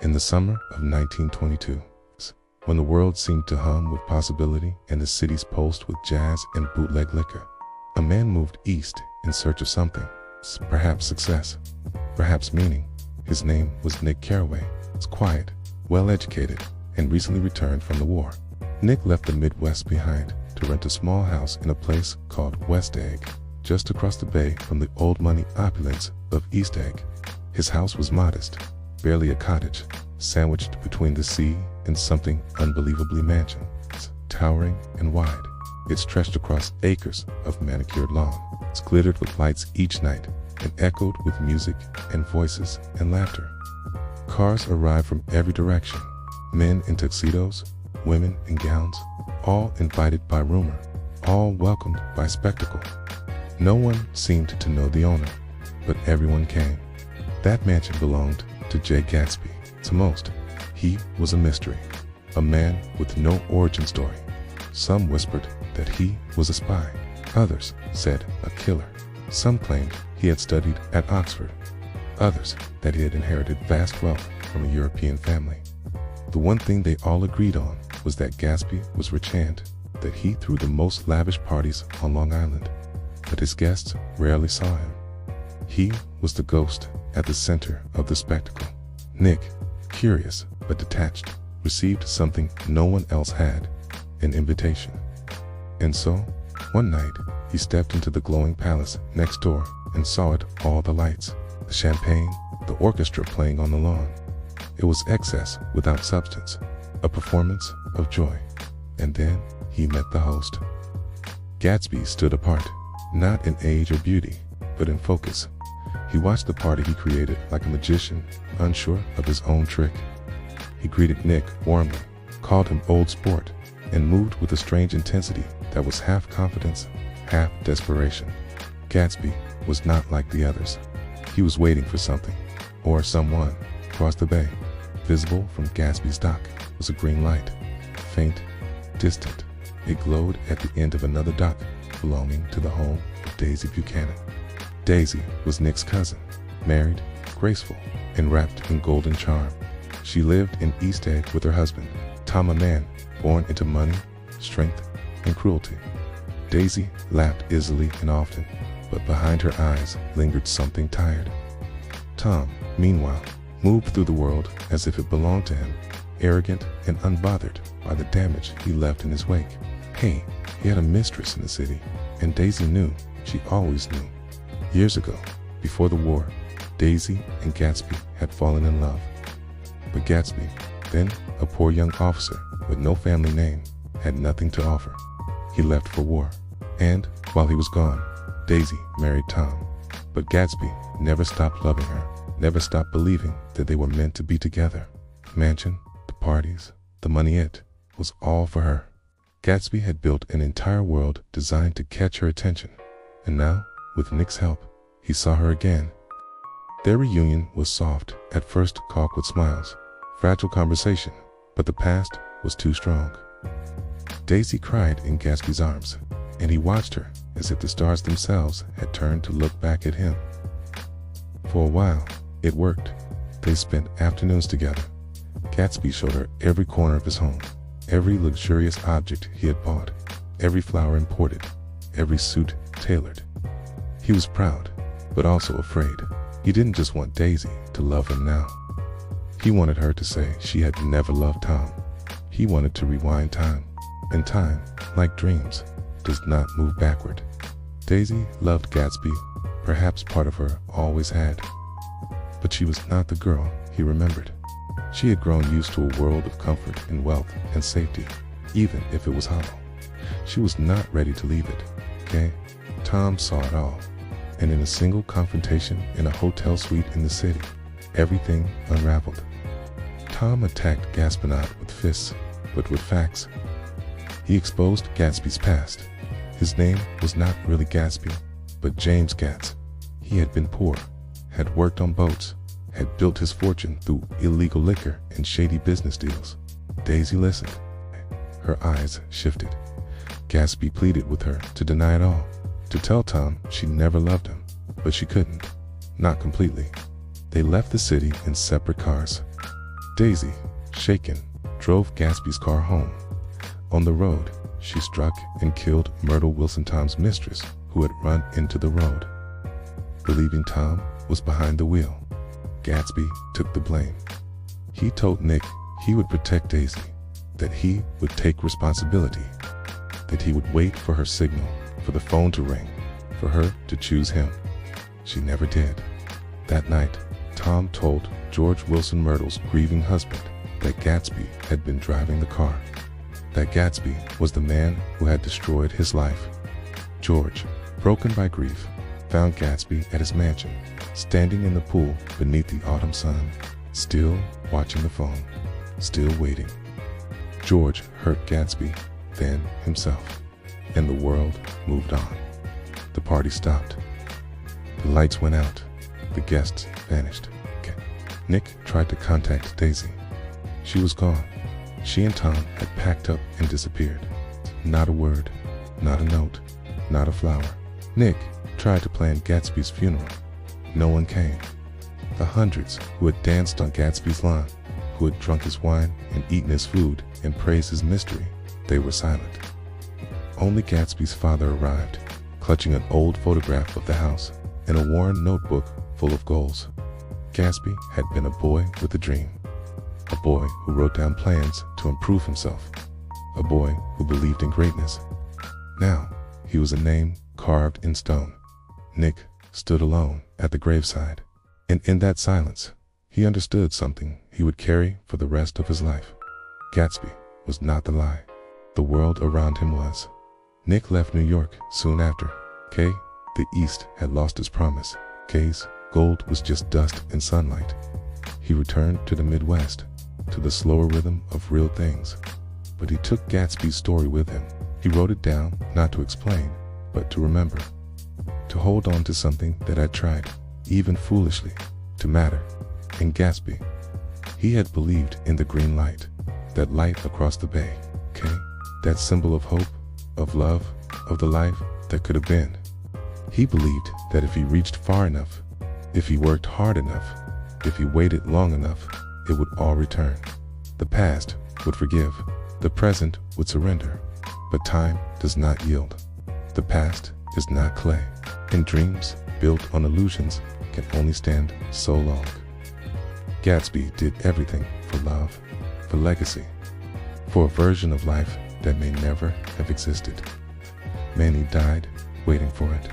In the summer of 1922, when the world seemed to hum with possibility and the cities pulsed with jazz and bootleg liquor, a man moved east in search of something, perhaps success, perhaps meaning. His name was Nick Carraway. He was quiet, well-educated, and recently returned from the war. Nick left the Midwest behind to rent a small house in a place called West Egg, just across the bay from the old money opulence of East Egg. His house was modest, barely a cottage, sandwiched between the sea and something unbelievably mansion, towering and wide. It stretched across acres of manicured lawn. It glittered with lights each night and echoed with music and voices and laughter. Cars arrived from every direction, men in tuxedos, women in gowns, all invited by rumor, all welcomed by spectacle. No one seemed to know the owner, but everyone came. That mansion belonged to Great Gatsby. To most, he was a mystery, a man with no origin story. Some whispered that he was a spy. Others said a killer. Some claimed he had studied at Oxford. Others that he had inherited vast wealth from a European family. The one thing they all agreed on was that Gatsby was rich and that he threw the most lavish parties on Long Island, but his guests rarely saw him. He was the ghost at the center of the spectacle. Nick, curious but detached, received something no one else had, an invitation. And so, one night, he stepped into the glowing palace next door and saw it, all the lights, the champagne, the orchestra playing on the lawn. It was excess without substance, a performance of joy. And then he met the host. Gatsby stood apart, not in age or beauty, but in focus. He watched the party he created like a magician, unsure of his own trick. He greeted Nick warmly, called him old sport, and moved with a strange intensity that was half confidence, half desperation. Gatsby was not like the others. He was waiting for something, or someone, across the bay. Visible from Gatsby's dock was a green light, faint, distant. It glowed at the end of another dock belonging to the home of Daisy Buchanan. Daisy was Nick's cousin, married, graceful, and wrapped in golden charm. She lived in East Egg with her husband, Tom, a man born into money, strength, and cruelty. Daisy laughed easily and often, but behind her eyes lingered something tired. Tom, meanwhile, moved through the world as if it belonged to him, arrogant and unbothered by the damage he left in his wake. Hey, he had a mistress in the city, and Daisy knew. She always knew. Years ago, before the war, Daisy and Gatsby had fallen in love. But Gatsby, then a poor young officer with no family name, had nothing to offer. He left for war, and while he was gone, Daisy married Tom. But Gatsby never stopped loving her, never stopped believing that they were meant to be together. The mansion, the parties, the money, it was all for her. Gatsby had built an entire world designed to catch her attention, and now, with Nick's help, he saw her again. Their reunion was soft, at first caulked with smiles, fragile conversation, but the past was too strong. Daisy cried in Gatsby's arms, and he watched her as if the stars themselves had turned to look back at him. For a while, it worked. They spent afternoons together. Gatsby showed her every corner of his home, every luxurious object he had bought, every flower imported, every suit tailored. He was proud, but also afraid. He didn't just want Daisy to love him now. He wanted her to say she had never loved Tom. He wanted to rewind time, and time, like dreams, does not move backward. Daisy loved Gatsby, perhaps part of her always had. But she was not the girl he remembered. She had grown used to a world of comfort and wealth and safety, even if it was hollow. She was not ready to leave it, okay? Tom saw it all, and in a single confrontation in a hotel suite in the city, everything unraveled. Tom attacked Gatsby not with fists, but with facts. He exposed Gatsby's past. His name was not really Gatsby, but James Gatz. He had been poor, had worked on boats, had built his fortune through illegal liquor and shady business deals. Daisy listened. Her eyes shifted. Gatsby pleaded with her to deny it all, to tell Tom she never loved him, but she couldn't. Not completely. They left the city in separate cars. Daisy, shaken, drove Gatsby's car home. On the road, she struck and killed Myrtle Wilson, Tom's mistress, who had run into the road. Believing Tom was behind the wheel, Gatsby took the blame. He told Nick he would protect Daisy, that he would take responsibility, that he would wait for her signal, for the phone to ring, for her to choose him. She never did. That night, Tom told George Wilson, Myrtle's grieving husband, that Gatsby had been driving the car, that Gatsby was the man who had destroyed his life. George, broken by grief, found Gatsby at his mansion, standing in the pool beneath the autumn sun, still watching the phone, still waiting. George hurt Gatsby, then himself, and the world moved on. The party stopped. The lights went out. The guests vanished. Nick tried to contact Daisy. She was gone. She and Tom had packed up and disappeared. Not a word, not a note, not a flower. Nick tried to plan Gatsby's funeral. No one came. The hundreds who had danced on Gatsby's lawn, who had drunk his wine and eaten his food and praised his mystery, they were silent. Only Gatsby's father arrived, clutching an old photograph of the house and a worn notebook full of goals. Gatsby had been a boy with a dream, a boy who wrote down plans to improve himself, a boy who believed in greatness. Now, he was a name carved in stone. Nick stood alone at the graveside, and in that silence, he understood something he would carry for the rest of his life. Gatsby was not the lie. The world around him was. Nick left New York soon after. The East had lost its promise. K's gold was just dust and sunlight. He returned to the Midwest, to the slower rhythm of real things. But he took Gatsby's story with him. He wrote it down, not to explain, but to remember. To hold on to something that had tried, even foolishly, to matter. In Gatsby, he had believed in the green light, that light across the bay, that symbol of hope, of love, of the life that could have been. He believed that if he reached far enough, if he worked hard enough, if he waited long enough, it would all return. The past would forgive, the present would surrender, but time does not yield. The past is not clay, and dreams built on illusions can only stand so long. Gatsby did everything for love, for legacy, for a version of life that may never have existed. Many died waiting for it.